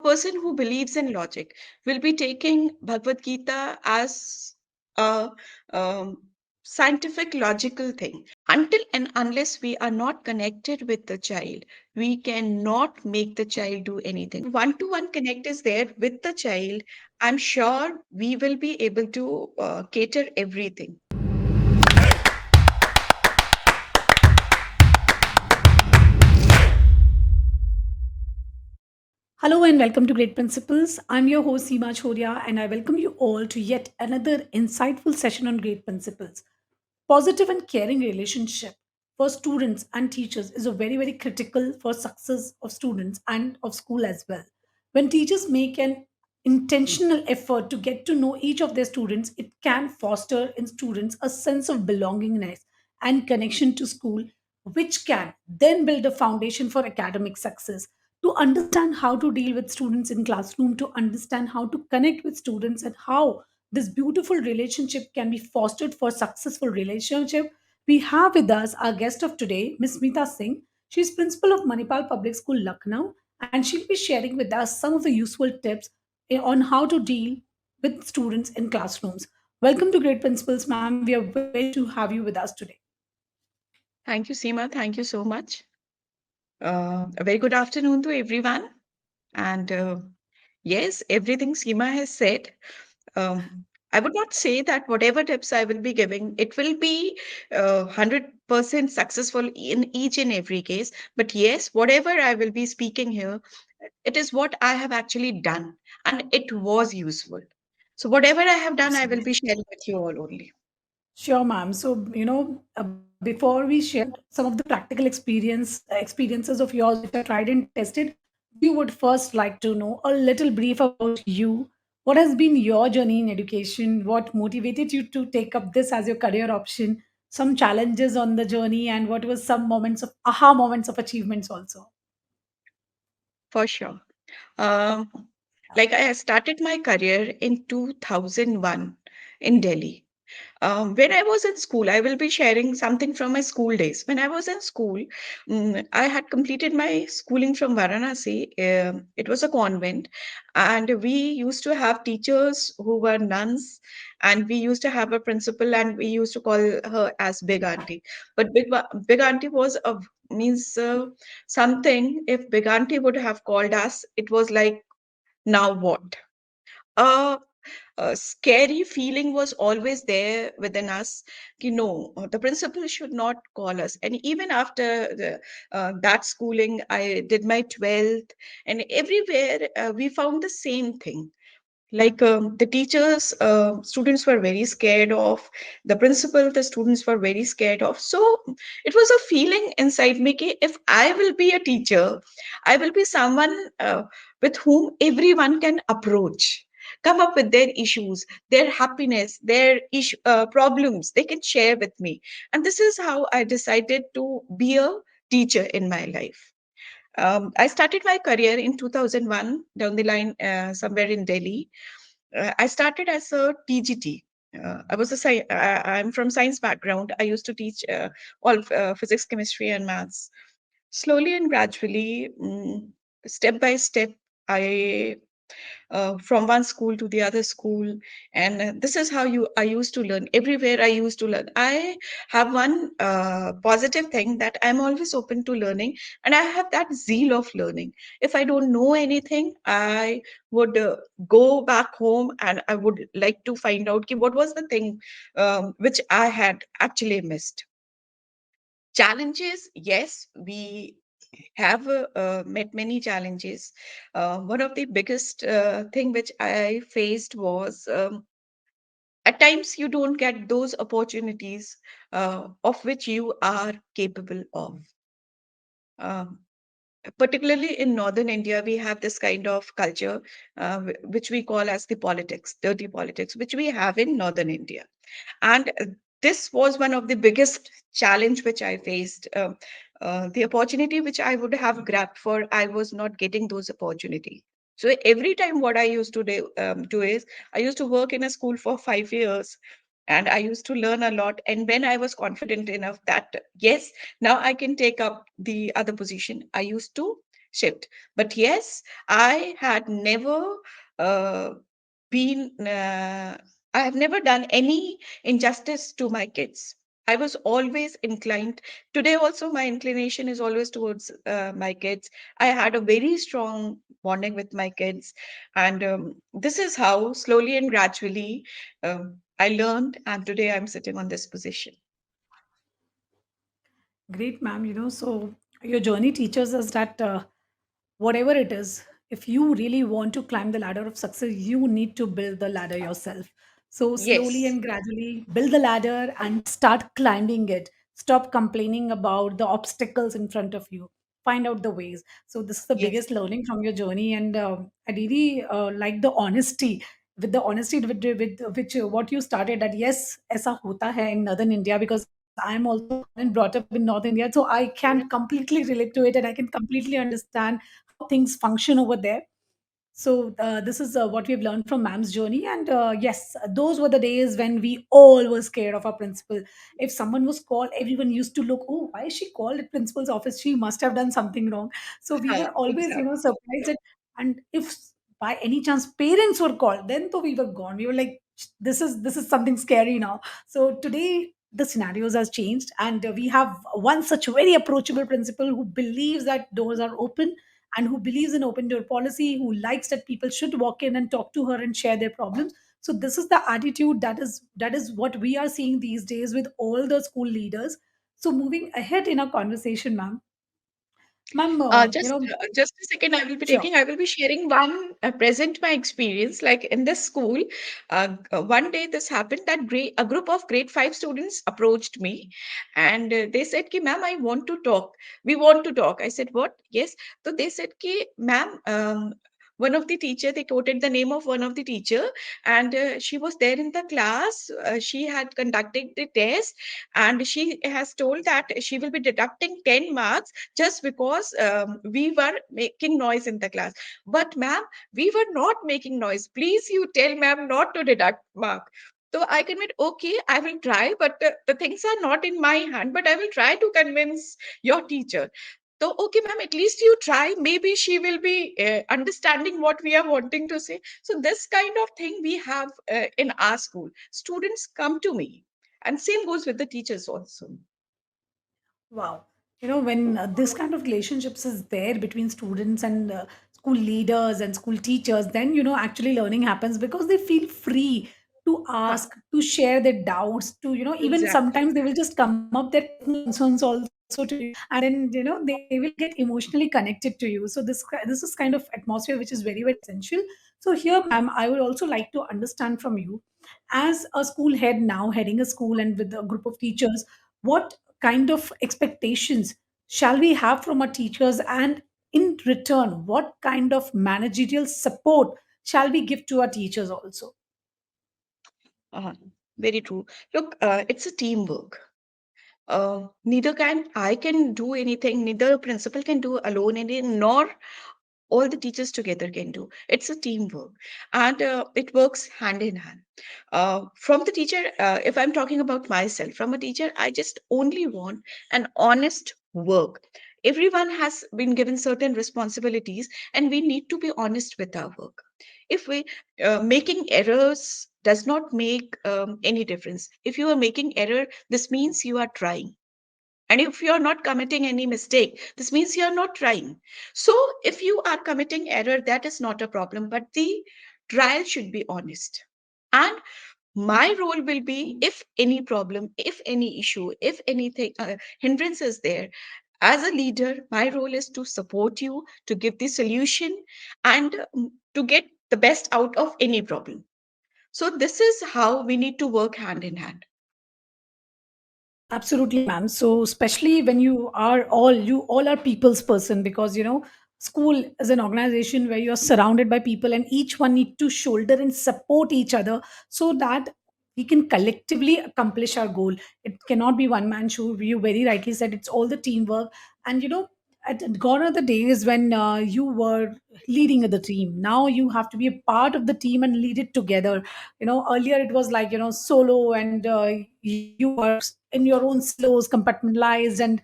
person who believes in logic will be taking Bhagavad Gita as a scientific, logical thing. Until and unless we are not connected with the child, we cannot make the child do anything. One-to-one connect is there with the child. I'm sure we will be able to cater everything. Hello and welcome to Great Principles. I'm your host Seema Chhoriya and I welcome you all to yet another insightful session on Great Principles. Positive and caring relationship for students and teachers is a very critical for success of students and of school as well. When teachers make an intentional effort to get to know each of their students, it can foster in students a sense of belongingness and connection to school, which can then build a foundation for academic success. To understand how to deal with students in classroom, to understand how to connect with students and how this beautiful relationship can be fostered for successful relationship, we have with us our guest of today, Ms. Smita Singh. She is principal of Manipal Public School, Lucknow, and she'll be sharing with us some of the useful tips on how to deal with students in classrooms. Welcome to Great Principles, ma'am. We are very pleased to have you with us today. Thank you, Seema. Thank you so much. A very good afternoon to everyone. And yes, everything Seema has said. I would not say that whatever tips I will be giving, it will be 100% successful in each and every case. But yes, whatever I will be speaking here, it is what I have actually done, and it was useful. So whatever I have done, I will be sharing with you all only. Sure, ma'am. So, before we share some of the practical experiences of yours which are tried and tested, we would first like to know a little brief about you. What has been your journey in education? What motivated you to take up this as your career option? Some challenges on the journey, and what was some moments of aha moments of achievements also? For sure. Um, like I started my career in 2001 in Delhi. When I was in school, I will be sharing something from my school days. When I was in school, I had completed my schooling from Varanasi. It was a convent, and we used to have teachers who were nuns, and we used to have a principal, and we used to call her as Big Auntie. But Big Auntie was a means something. If Big Auntie would have called us, it was like, now what? Uh, a scary feeling was always there within us. The principal should not call us. And even after that schooling, I did my 12th, and everywhere we found the same thing. Like the teachers, students were very scared of. The principal, the students were very scared of. So it was a feeling inside me कि if I will be a teacher, I will be someone with whom everyone can approach, come up with their issues, their happiness, their problems. They can share with me. And this is how I decided to be a teacher in my life. I started my career in 2001 down the line, somewhere in Delhi. I started as a TGT. I'm from science background. I used to teach all physics, chemistry, and maths. Slowly and gradually, step by step, I from one school to the other school, and this is how you I used to learn. Everywhere I used to learn. I have one positive thing that I'm always open to learning, and I have that zeal of learning. If I don't know anything, I would go back home and I would like to find out ki what was the thing which I had actually missed. Challenges, yes, we have met many challenges. One of the biggest thing which I faced was, at times you don't get those opportunities of which you are capable of. Um, Particularly in northern India, we have this kind of culture, which we call as the politics, dirty politics, which we have in northern India. And this was one of the biggest challenge which I faced. The opportunity which I would have grabbed for, I was not getting those opportunity. So every time what I used to do is I used to work in a school for 5 years, and I used to learn a lot. And when I was confident enough that yes, now I can take up the other position, I used to shift. But yes, I had never uh, been, I have never done any injustice to my kids. I was always inclined. Today, also, my inclination is always towards my kids. I had a very strong bonding with my kids. And this is how, slowly and gradually, I learned. And today, I'm sitting on this position. Great, ma'am. So your journey teaches us that whatever it is, if you really want to climb the ladder of success, you need to build the ladder yourself. So slowly Yes, and gradually build the ladder and start climbing it. Stop complaining about the obstacles in front of you. Find out the ways. So this is the yes. biggest learning from your journey, and I really like the honesty. With the honesty with which what you started, that yes, aisa hota hai in northern India, because I am also born and brought up in North India, so I can completely relate to it and I can completely understand how things function over there. So this is what we've learned from ma'am's journey, and yes, those were the days when we all were scared of our principal. If someone was called, everyone used to look, oh, why is she called at principal's office? She must have done something wrong. So we were always, Exactly. surprised. And if by any chance parents were called, then though we were gone. We were like, this is something scary now. So today the scenarios has changed, and we have one such very approachable principal who believes that doors are open and who believes in open door policy, who likes that people should walk in and talk to her and share their problems. So this is the attitude that is what we are seeing these days with all the school leaders. So moving ahead in our conversation, ma'am, Just a second. I will be sure. taking. I will be sharing one present my experience. Like in this school, one day this happened that a group of grade five students approached me, and they said, "Ki ma'am, I want to talk. We want to talk." I said, "What?" Yes. So they said, "Ki ma'am." One of the teacher, they quoted the name of one of the teacher, and she was there in the class. She had conducted the test, and she has told that she will be deducting 10 marks just because we were making noise in the class. But ma'am, we were not making noise. Please, you tell ma'am not to deduct mark. So I convinced, okay, I will try, but the things are not in my hand, but I will try to convince your teacher. So, okay, ma'am, at least you try. Maybe she will be understanding what we are wanting to say. So, this kind of thing we have in our school. Students come to me, and same goes with the teachers also. Wow. When this kind of relationships is there between students and school leaders and school teachers, then, actually learning happens because they feel free to Huh, ask, to share their doubts, to, even exactly. sometimes they will just come up their personal concerns also to you. And then, they will get emotionally connected to you. So this is kind of atmosphere which is very, very essential. So here, ma'am, I would also like to understand from you, as a school head now, heading a school and with a group of teachers, what kind of expectations shall we have from our teachers, and in return what kind of managerial support shall we give to our teachers also? Uh, Very true. Look, it's a teamwork. Neither can I can do anything, neither a principal can do alone anything, nor all the teachers together can do. It's a teamwork, and it works hand in hand. From the teacher, if I'm talking about myself, from a teacher, I just only want an honest work. Everyone has been given certain responsibilities, and we need to be honest with our work. If we making errors does not make any difference. If you are making error, this means you are trying, and if you are not committing any mistake, this means you are not trying. So, if you are committing error, that is not a problem, but the trial should be honest. And my role will be, if any problem, if any issue, if anything, hindrance is there, as a leader, my role is to support you, to give the solution, and to get the best out of any problem. So, this is how we need to work hand in hand. Absolutely, ma'am. So, especially when you all are people's person, because school is an organization where you're surrounded by people, and each one need to shoulder and support each other so that we can collectively accomplish our goal. It cannot be one man show. You very rightly said it's all the teamwork, and gone are the days when you were leading the team. Now you have to be a part of the team and lead it together. Earlier it was like solo, and you were in your own silos, compartmentalized, and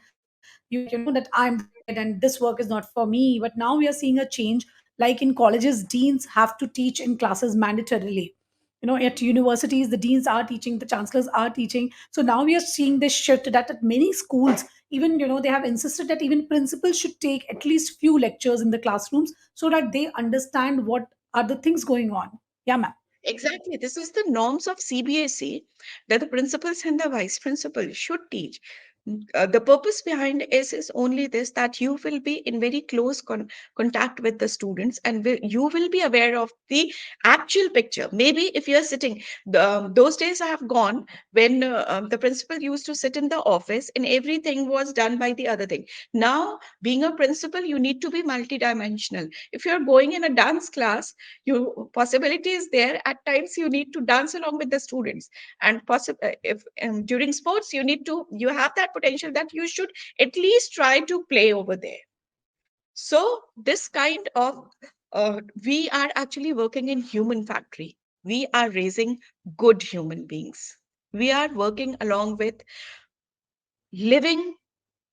you were like that I'm the leader, and this work is not for me. But now we are seeing a change, like in colleges, deans have to teach in classes mandatorily. At universities, the deans are teaching, the chancellors are teaching. So now we are seeing this shift that at many schools, even they have insisted that even principals should take at least few lectures in the classrooms so that they understand what are the things going on. Yeah, ma'am. Exactly. This is the norms of CBSE that the principals and the vice principal should teach. The purpose behind is only this, that you will be in very close contact with the students, and you will be aware of the actual picture. Maybe if you're sitting, those days have gone when the principal used to sit in the office and everything was done by the other thing. Now, being a principal, you need to be multidimensional. If you're going in a dance class, you possibility is there, at times you need to dance along with the students, and if during sports you have that potential that you should at least try to play over there. So this kind of we are actually working in human factory. We are raising good human beings. We are working along with living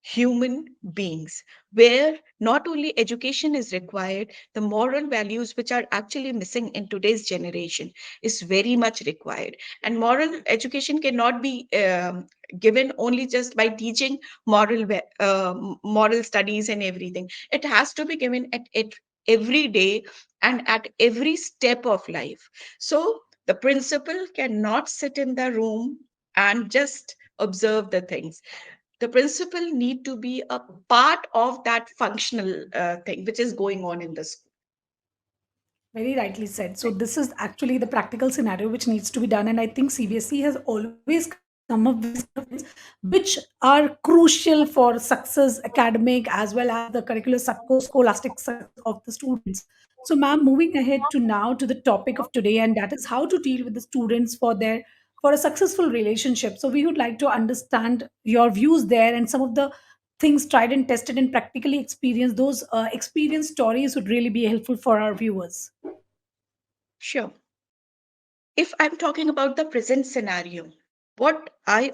human beings, where not only education is required, the moral values which are actually missing in today's generation is very much required. And moral education cannot be given only just by teaching moral studies and everything. It has to be given at every day and at every step of life. So the principal cannot sit in the room and just observe the things. The principal need to be a part of that functional thing which is going on in the school. Very rightly said. So this is actually the practical scenario which needs to be done, and I think CBSE has always come up with these kind of things, which are crucial for success, academic as well as the curricular scholastic success of the students. So, ma'am, moving ahead to now to the topic of today, and that is how to deal with the students for a successful relationship. So, we would like to understand your views there and some of the things tried and tested and practically experienced. Those experience stories would really be helpful for our viewers. Sure. If I'm talking about the present scenario, what I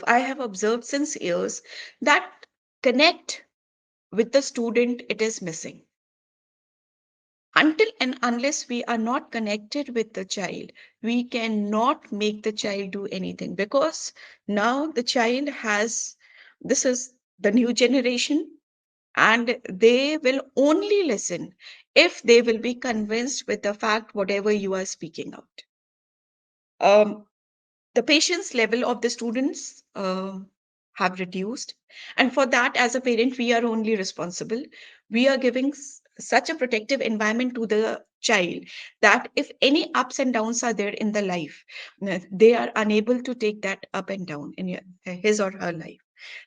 have observed since years, that connect with the student, it is missing. Until and unless we are not connected with the child, we cannot make the child do anything, because now the child has, this is the new generation, and they will only listen if they will be convinced with the fact whatever you are speaking out. um, the patience level of the students have reduced, and for that, as a parent, we are only responsible. We are giving such a protective environment to the child that if any ups and downs are there in the life, they are unable to take that up and down in his or her life.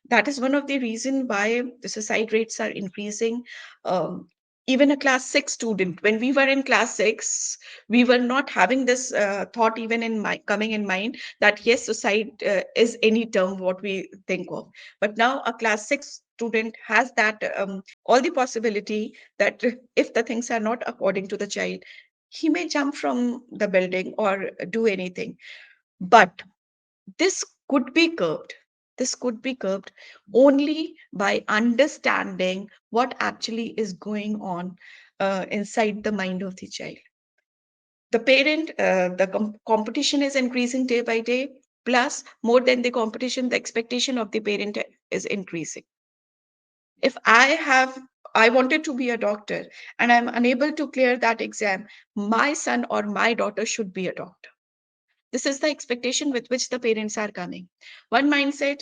That is one of the reason why the suicide rates are increasing. um, Even a class 6 student, when we were in class 6, we were not having this thought even in my coming in mind that yes, suicide is any term what we think of. But now a class 6 student has that all the possibility that if the things are not according to the child, he may jump from the building or do anything. But this could be curbed. This could be curbed only by understanding what actually is going on inside the mind of the child. The parent, the competition is increasing day by day. Plus, more than the competition, the expectation of the parent is increasing. If I wanted to be a doctor and I'm unable to clear that exam, my son or my daughter should be a doctor. This is the expectation with which the parents are coming. One mindset,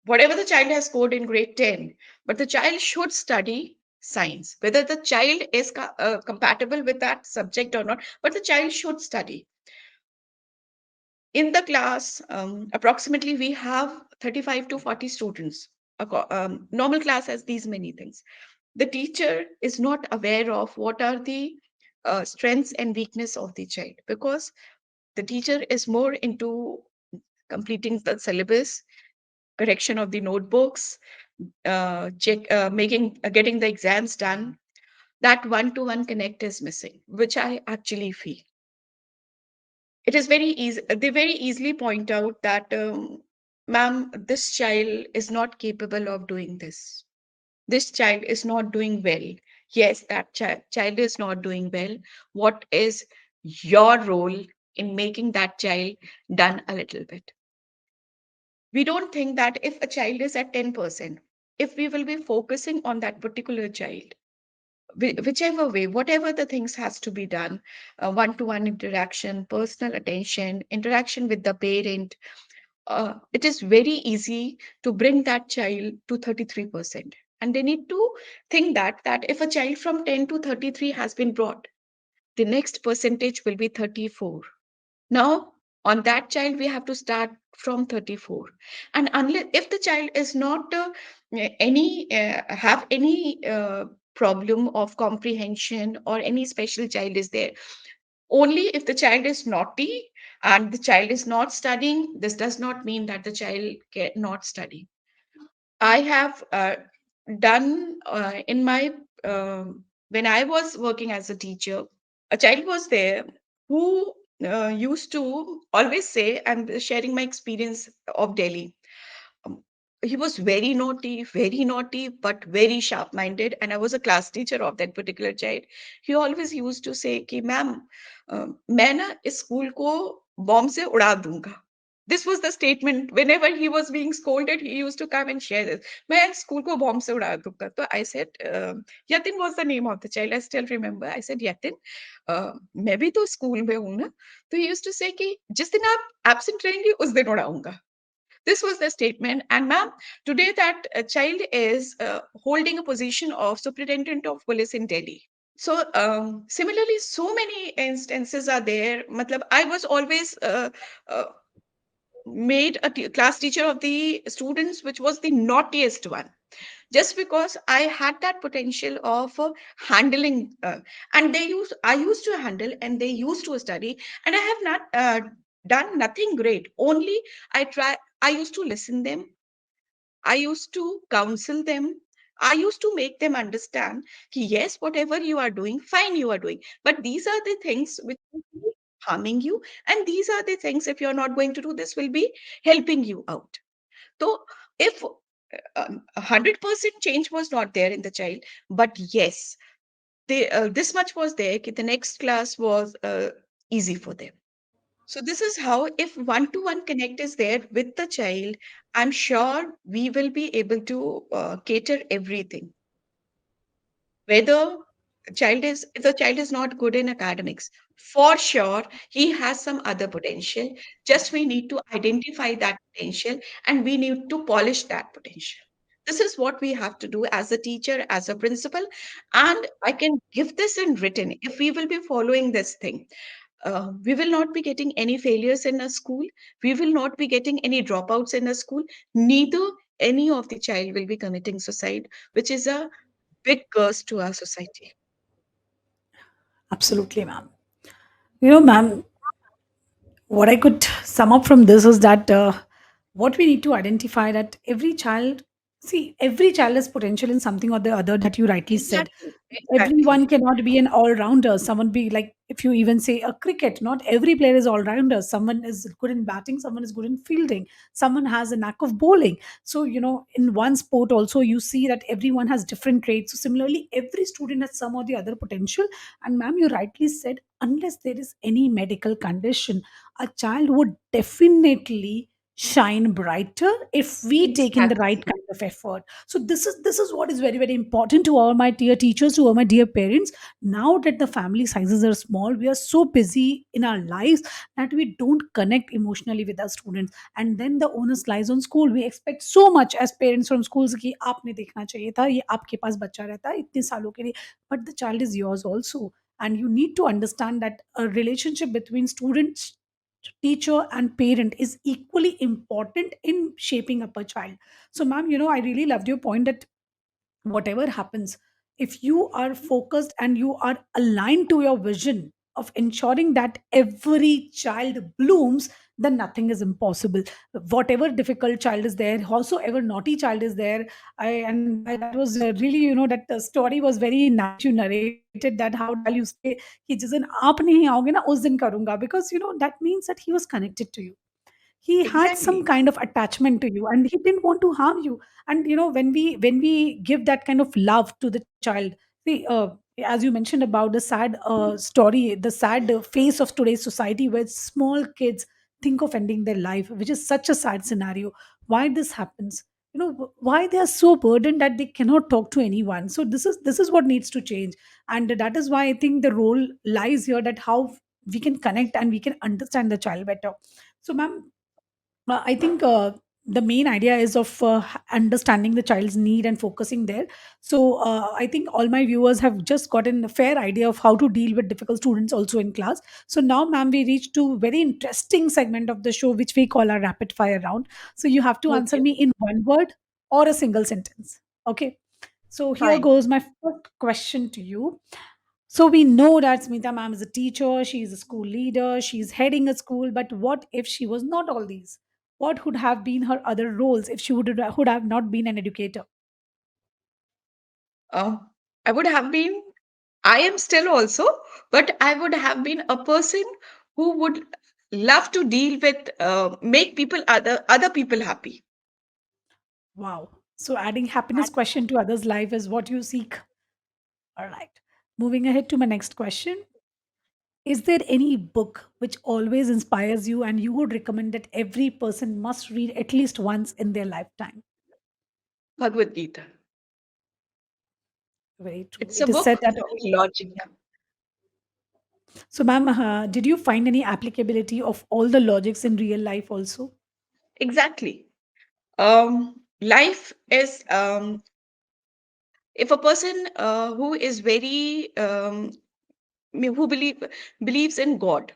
whatever the child has scored in grade 10, but the child should study science, whether the child is compatible with that subject or not, but the child should study. In the class, approximately we have 35 to 40 students. Normal class has these many things. The teacher is not aware of what are the strengths and weakness of the child, because the teacher is more into completing the syllabus, correction of the notebooks, getting the exams done. That one-to-one connect is missing, which I actually feel. It is very easy. They very easily point out that, ma'am, this child is not capable of doing this. This child is not doing well. Yes, that child is not doing well. What is your role in making that child done a little bit? We don't think that if a child is at 10%, if we will be focusing on that particular child, whichever way, whatever the things has to be done, one-to-one interaction, personal attention, interaction with the parent, it is very easy to bring that child to 33%. And they need to think that if a child from 10 to 33 has been brought, the next percentage will be 34. Now, on that child, we have to start from 34. And unless if the child is not any have any problem of comprehension or any special child is there, only if the child is naughty and the child is not studying, this does not mean that the child cannot study. I have done in my when I was working as a teacher, a child was there who used to always say, I'm sharing my experience of Delhi. Um, he was very naughty, but very sharp minded. And I was a class teacher of that particular child. He always used to say, कि ma'am मैं ना इस school को bomb से उड़ा दूंगा. This was the statement. Whenever he was being scolded, he used to come and share this. मैं school को बॉम्ब से उड़ा दूंगा. So I said, Yatin was the name of the child. I still remember. I said, Yatin, मैं भी तो school में हूँ ना. तो he used to say कि जिस दिन आप absent रहेंगे उस दिन उड़ाऊंगा. This was the statement. And ma'am, today that child is holding a position of superintendent of police in Delhi. So similarly, so many instances are there. Matlab, I was always uh, made a class teacher of the students, which was the naughtiest one, just because I had that potential of handling, and I used to handle, and they used to study, and I have not done nothing great. Only I used to listen them. I used to counsel them. I used to make them understand that yes, whatever you are doing, fine, you are doing. But these are the things which will be harming you. And these are the things, if you're not going to do this, will be helping you out. So if 100% change was not there in the child, but yes, this much was there, that the next class was easy for them. So this is how, if one-to-one connect is there with the child, I'm sure we will be able to cater everything. Whether if the child is not good in academics, for sure he has some other potential. Just we need to identify that potential and we need to polish that potential. This is what we have to do as a teacher, as a principal, and I can give this in written. If we will be following this thing, we will not be getting any failures in a school. We will not be getting any dropouts in a school. Neither any of the child will be committing suicide, which is a big curse to our society. Absolutely, ma'am. Ma'am, what I could sum up from this is that what we need to identify that every child has potential in something or the other that you rightly said. Exactly. Exactly. Everyone cannot be an all-rounder. Someone be like, if you even say a cricket, not every player is all-rounder. Someone is good in batting, someone is good in fielding, someone has a knack of bowling. So, in one sport also you see that everyone has different traits. So similarly, every student has some or the other potential. And ma'am, you rightly said, unless there is any medical condition, a child would definitely shine brighter if we take in the right Exactly. kind of effort. So this is what is very, very important to all my dear teachers, to all my dear parents. Now that the family sizes are small, we are so busy in our lives that we don't connect emotionally with our students, and then the onus lies on school. We expect so much as parents from schools कि आपने देखना चाहिए था, ये आपके पास बच्चा रहता है इतने सालों के लिए. But the child is yours also, and you need to understand that a relationship between students, teacher and parent is equally important in shaping up a child. So ma'am, I really loved your point that whatever happens, if you are focused and you are aligned to your vision of ensuring that every child blooms, then nothing is impossible. Whatever difficult child is there, howsoever naughty child is there, that was really, that story was very nice. You narrated that how the child used to say कि जिस दिन आप नहीं आओगे ना उस दिन करूंगा, because that means that he was connected to you. he had some Exactly. kind of attachment to you and he didn't want to harm you. And when we give that kind of love to the child, see, as you mentioned about the sad story, the sad face of today's society where small kids think of ending their life, which is such a sad scenario. Why this happens? Why they are so burdened that they cannot talk to anyone. So this is what needs to change. And that is why I think the role lies here, that how we can connect and we can understand the child better. So ma'am, I think the main idea is of understanding the child's need and focusing there. So I think all my viewers have just gotten a fair idea of how to deal with difficult students also in class. So now, ma'am, we reach to very interesting segment of the show, which we call our rapid fire round. So you have to answer Okay, me in one word or a single sentence. Okay. So here fine. goes my first question to you. So we know that Smita ma'am is a teacher, she is a school leader, she's heading a school, but what if she was not all these? What would have been her other roles if she would have not been an educator? Um, I would have been, I am still also, but I would have been a person who would love to deal with, make people, other people happy. Wow. So adding happiness question to others' life is what you seek. All right. Moving ahead to my next question. Is there any book which always inspires you and you would recommend that every person must read at least once in their lifetime? Bhagavad Gita. Very true. It's a It is said book that. with logic. Yeah. So, ma'am, did you find any applicability of all the logics in real life also? Exactly. Life is, if a person who is very, who believes in God,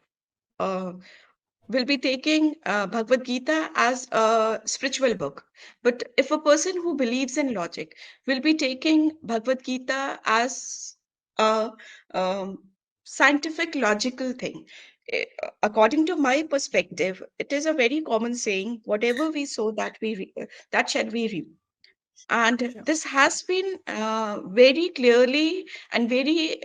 uh, will be taking Bhagavad Gita as a spiritual book. But if a person who believes in logic will be taking Bhagavad Gita as a um, scientific, logical thing, eh, according to my perspective, it is a very common saying: "Whatever we sow, that shall we reap." And Sure. this has been very clearly and very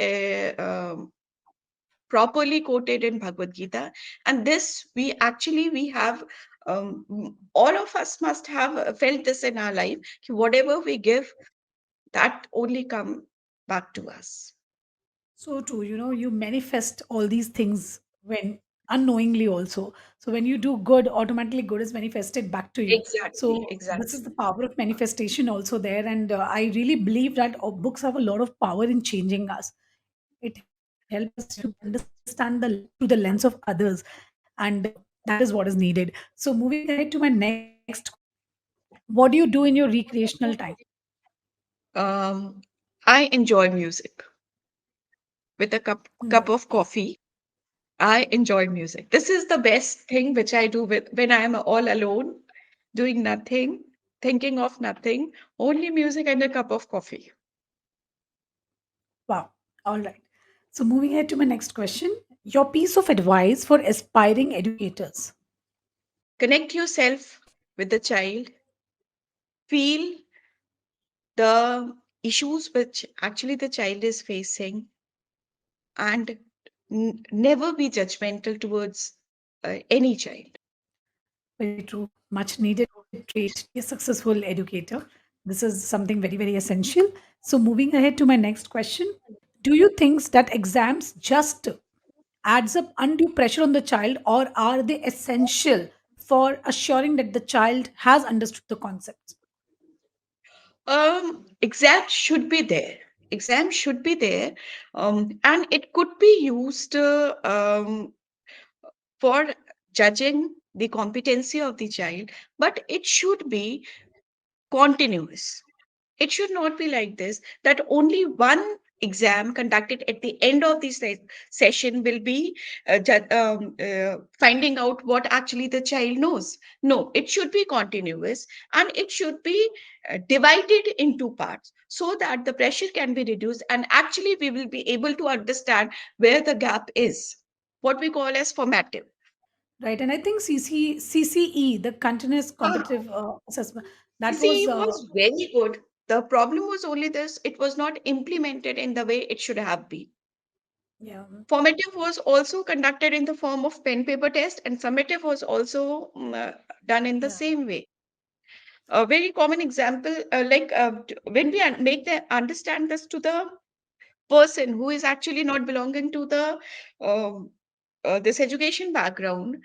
properly quoted in Bhagavad Gita. And this we have, all of us must have felt this in our life. Ki whatever we give, that only come back to us. So true. You manifest all these things when unknowingly also. So when you do good, automatically good is manifested back to you. Exactly, So this is exactly. the power of manifestation also there. And I really believe that books have a lot of power in changing us. It helps us to understand the life through the lens of others. And that is what is needed. So moving ahead to my next question. What do you do in your recreational time? Um, I enjoy music with a cup Very of coffee. I enjoy music. This is the best thing which I do when I am all alone, doing nothing, thinking of nothing, only music and a cup of coffee. wow. All right. So moving ahead to my next question. Your piece of advice for aspiring educators. Connect yourself with the child, feel the issues which actually the child is facing, and never be judgmental towards any child. Very true. Much needed trait to be a successful educator. This is something very, very essential. So moving ahead to my next question. Do you think that exams just adds up undue pressure on the child, or are they essential for assuring that the child has understood the concepts? Exam should be there. Exam should be there, and it could be used for judging the competency of the child, but it should be continuous. It should not be like this, that only one exam conducted at the end of the session will be finding out what actually the child knows. No, it should be continuous, and it should be divided into parts so that the pressure can be reduced, and actually we will be able to understand where the gap is, what we call as formative. Right. And I think CCE, the continuous competitive assessment, that CCE was was very good. The problem was only this: it was not implemented in the way it should have been. Yeah. Formative was also conducted in the form of pen paper test, and summative was also done in the Yeah. same way. A very common example, when we make them understand this to the person who is actually not belonging to the um, this education background.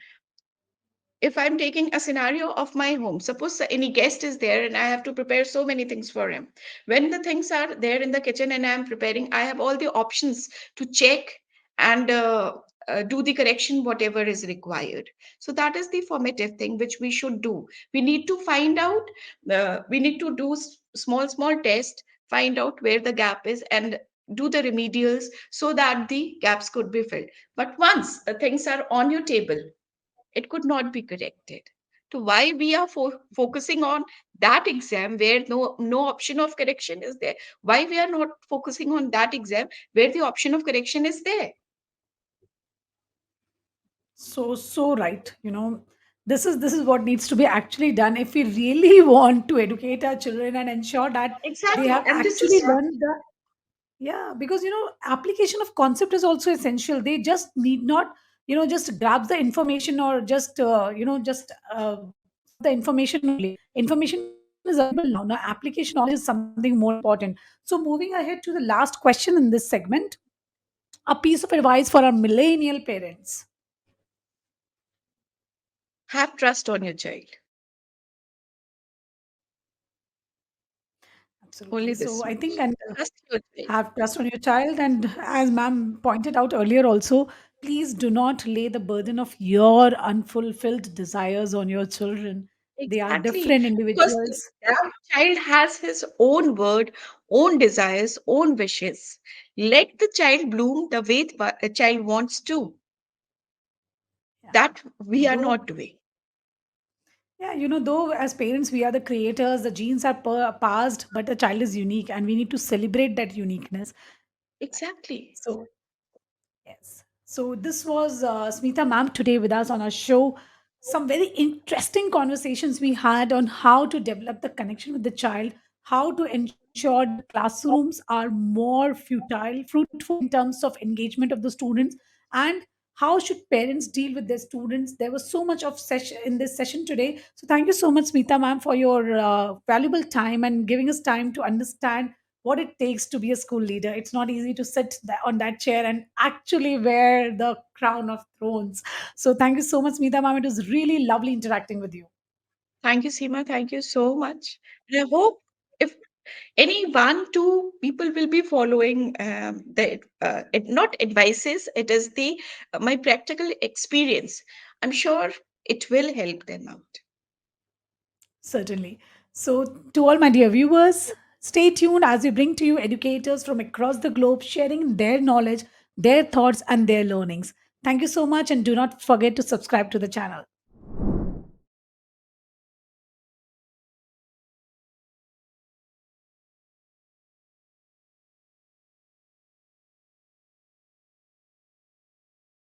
If I'm taking a scenario of my home, suppose any guest is there and I have to prepare so many things for him. When the things are there in the kitchen and I'm preparing, I have all the options to check and do the correction, whatever is required. So that is the formative thing which we should do. We need to find out, we need to do small tests, find out where the gap is, and do the remedials so that the gaps could be filled. But once the things are on your table, it could not be corrected. So why we are focusing on that exam where no option of correction is there? Why we are not focusing on that exam where the option of correction is there? So right. This is what needs to be actually done if we really want to educate our children and ensure that they Exactly, have and this actually is learned the. Yeah, because application of concept is also essential. They just need not just grab the information or just just have the information only. Information is available now. Now application knowledge is something more important. So moving ahead to the last question in this segment, a piece of advice for our millennial parents. have trust on your child. Absolutely. Only So this I think much. and Trust your child. have trust on your child. And as ma'am pointed out earlier, also, please do not lay the burden of your unfulfilled desires on your children. They are Exactly. different Because individuals. that child has his own word, own desires, own wishes. Let the child bloom the way the child wants to. Yeah. That we are Though, not doing. yeah, though as parents, we are the creators, the genes are passed, but a child is unique and we need to celebrate that uniqueness. Exactly. So, yes. So this was Smita ma'am today with us on our show. Some very interesting conversations we had on how to develop the connection with the child, how to ensure that the classrooms are more fruitful in terms of engagement of the students, and how should parents deal with their students. There was so much of session in this session today. So thank you so much, Smita ma'am, for your valuable time and giving us time to understand what it takes to be a school leader. It's not easy to sit on that chair and actually wear the crown of thrones. So thank you so much, Smita ma'am. It was really lovely interacting with you. Thank you, Seema. Thank you so much. And I hope if any one, two people will be following not advices, it is the my practical experience. I'm sure it will help them out. Certainly. So, to all my dear viewers, stay tuned as we bring to you educators from across the globe sharing their knowledge, their thoughts, and their learnings. Thank you so much, and do not forget to subscribe to the channel.